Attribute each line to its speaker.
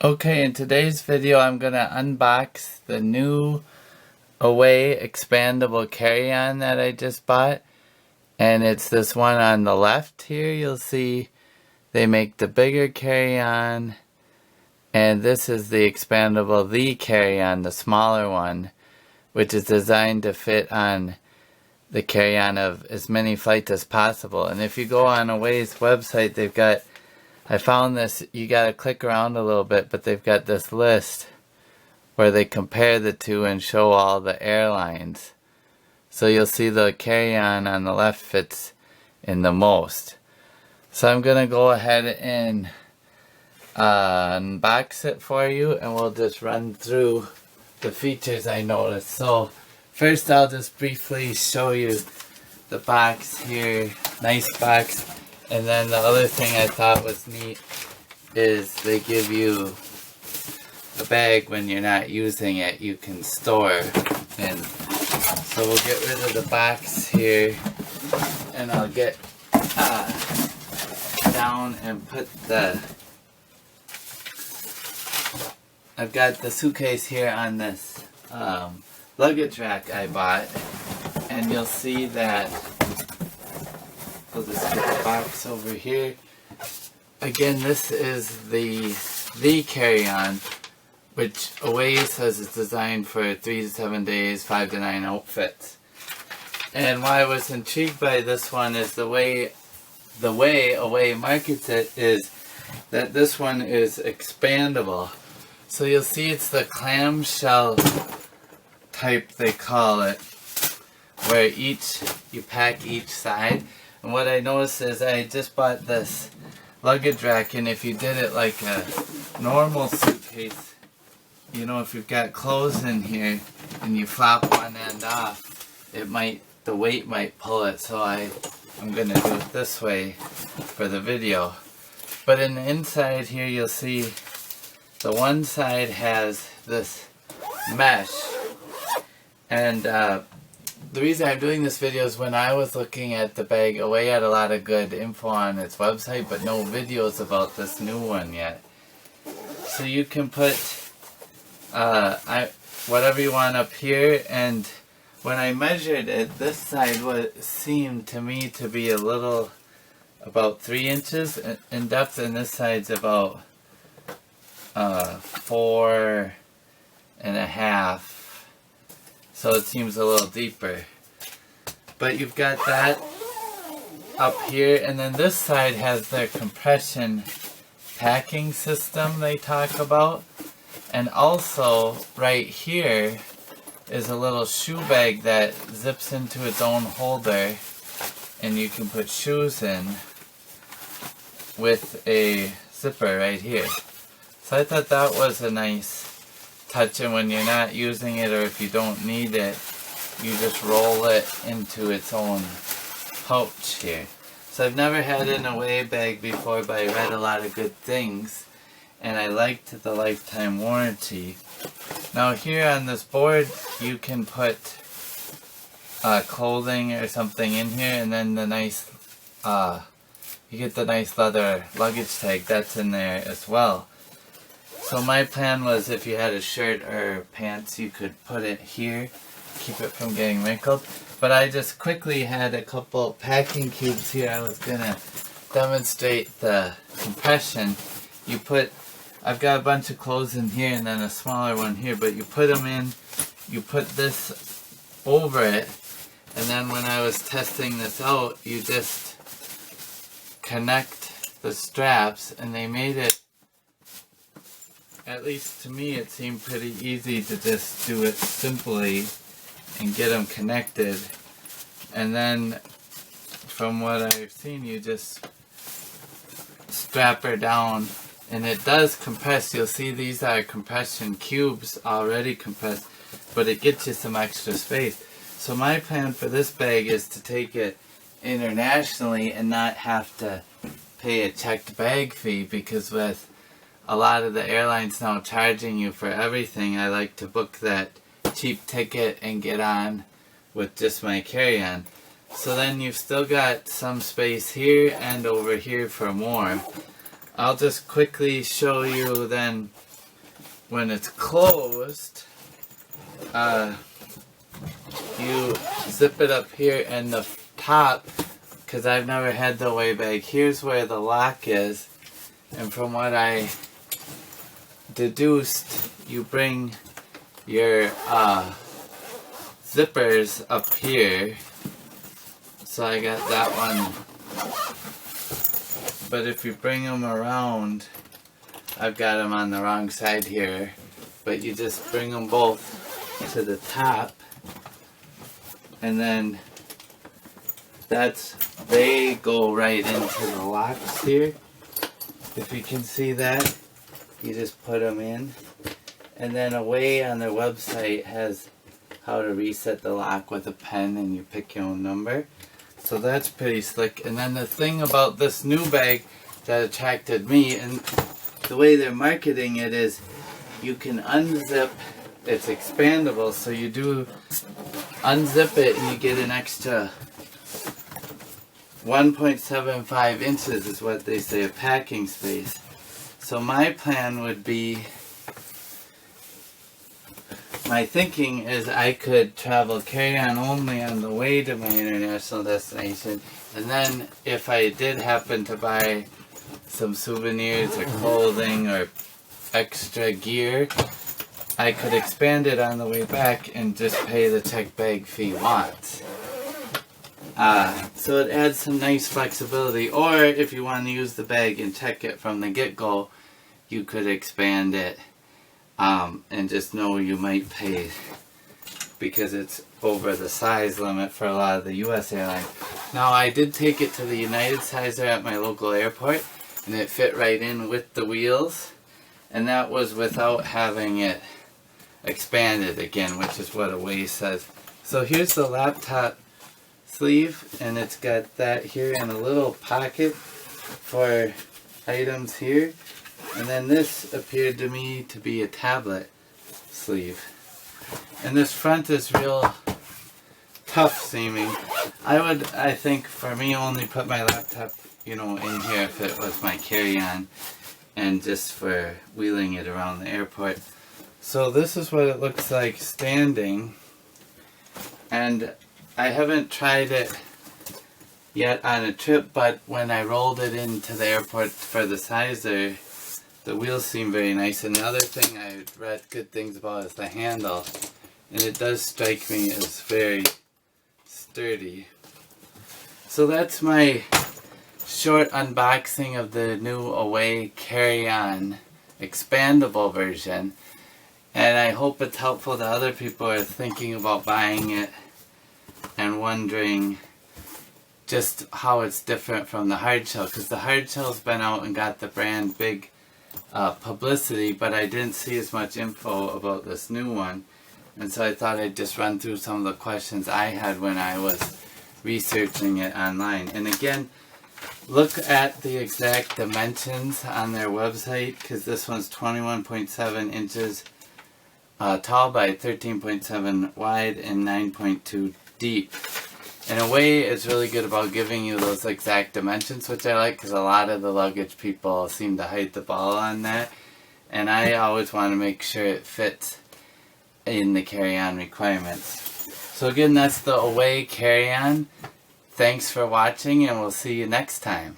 Speaker 1: Okay, in today's video I'm going to unbox the new Away Expandable Carry-On that I just bought. And it's this one on the left here. You'll see they make the bigger carry-on. And this is the Expandable Carry-On, the smaller one, which is designed to fit on the carry-on of as many flights as possible. And if you go on Away's website, they've got, I found this, you gotta click around a little bit, but they've got this list where they compare the two and show all the airlines. So you'll see the carry-on on the left fits in the most. So I'm gonna go ahead and unbox it for you, and we'll just run through the features I noticed. So first I'll just briefly show you the box here, nice box. And then the other thing I thought was neat is they give you a bag when you're not using it you can store in. So we'll get rid of the box here, and I'll get down and put I've got the suitcase here on this luggage rack I bought, and you'll see that we'll just get the box over here. Again, this is the carry-on, which Away says is designed for 3 to 7 days, 5 to 9 outfits. And why I was intrigued by this one is the way Away markets it is that this one is expandable. So you'll see it's the clamshell type, they call it, where you pack each side. And what I noticed is I just bought this luggage rack, and if you did it like a normal suitcase, you know, if you've got clothes in here and you flop one end off, the weight might pull it. So I'm gonna do it this way for the video. But in the inside here, you'll see the one side has this mesh, and the reason I'm doing this video is when I was looking at the bag, Away had a lot of good info on its website, but no videos about this new one yet. So you can put whatever you want up here, and when I measured it, this side seemed to me to be about 3 inches in depth, and this side's about 4.5. So it seems a little deeper. But you've got that up here, and then this side has their compression packing system they talk about. And also right here is a little shoe bag that zips into its own holder, and you can put shoes in with a zipper right here. So I thought that was a nice touch, and when you're not using it or if you don't need it, you just roll it into its own pouch here. So I've never had an Away bag before, but I read a lot of good things, and I liked the lifetime warranty. Now here on this board you can put clothing or something in here, and then the nice you get the nice leather luggage tag that's in there as well. So my plan was if you had a shirt or pants, you could put it here, keep it from getting wrinkled. But I just quickly had a couple packing cubes here. I was going to demonstrate the compression. I've got a bunch of clothes in here and then a smaller one here, but you put them in, you put this over it, and then when I was testing this out, you just connect the straps, and they made it, at least to me, it seemed pretty easy to just do it simply and get them connected. And then, from what I've seen, you just strap her down, and it does compress. You'll see these are compression cubes already compressed, but it gets you some extra space. So my plan for this bag is to take it internationally and not have to pay a checked bag fee, because with a lot of the airlines now charging you for everything, I like to book that cheap ticket and get on with just my carry-on. So then you've still got some space here and over here for more. I'll just quickly show you then when it's closed, you zip it up here, and the top, because I've never had the Away bag, here's where the lock is, and from what I deduced, you bring your zippers up here. So I got that one, but if you bring them around, I've got them on the wrong side here, but you just bring them both to the top, and then they go right into the locks here. If you can see that, you just put them in, and then Away on their website has how to reset the lock with a pen, and you pick your own number. So that's pretty slick. And then the thing about this new bag that attracted me, and the way they're marketing it, is you can unzip. It's expandable, so you do unzip it and you get an extra 1.75 inches is what they say of packing space. So my plan would be, my thinking is I could travel carry-on only on the way to my international destination, and then if I did happen to buy some souvenirs or clothing or extra gear, I could expand it on the way back and just pay the check bag fee once. So it adds some nice flexibility. Or if you want to use the bag and check it from the get-go, you could expand it and just know you might pay because it's over the size limit for a lot of the US airlines. Now I did take it to the United sizer at my local airport, and it fit right in with the wheels, and that was without having it expanded again, which is what Away says. So here's the laptop sleeve, and it's got that here and a little pocket for items here, and then this appeared to me to be a tablet sleeve, and this front is real tough seeming. I think for me, only put my laptop, in here if it was my carry-on, and just for wheeling it around the airport. So this is what it looks like standing, and I haven't tried it yet on a trip, but when I rolled it into the airport for the sizer, the wheels seem very nice. And the other thing I read good things about is the handle, and it does strike me as very sturdy. So that's my short unboxing of the new Away Carry-On Expandable version, and I hope it's helpful to other people who are thinking about buying it and wondering just how it's different from the hardshell, because the hardshell's been out and got the brand big publicity, but I didn't see as much info about this new one, and so I thought I'd just run through some of the questions I had when I was researching it online. And again, look at the exact dimensions on their website, because this one's 21.7 inches tall by 13.7 wide and 9.2 deep. In a way, it's really good about giving you those exact dimensions, which I like, because a lot of the luggage people seem to hide the ball on that, and I always want to make sure it fits in the carry-on requirements. So again, that's the Away Carry-On. Thanks for watching, and we'll see you next time.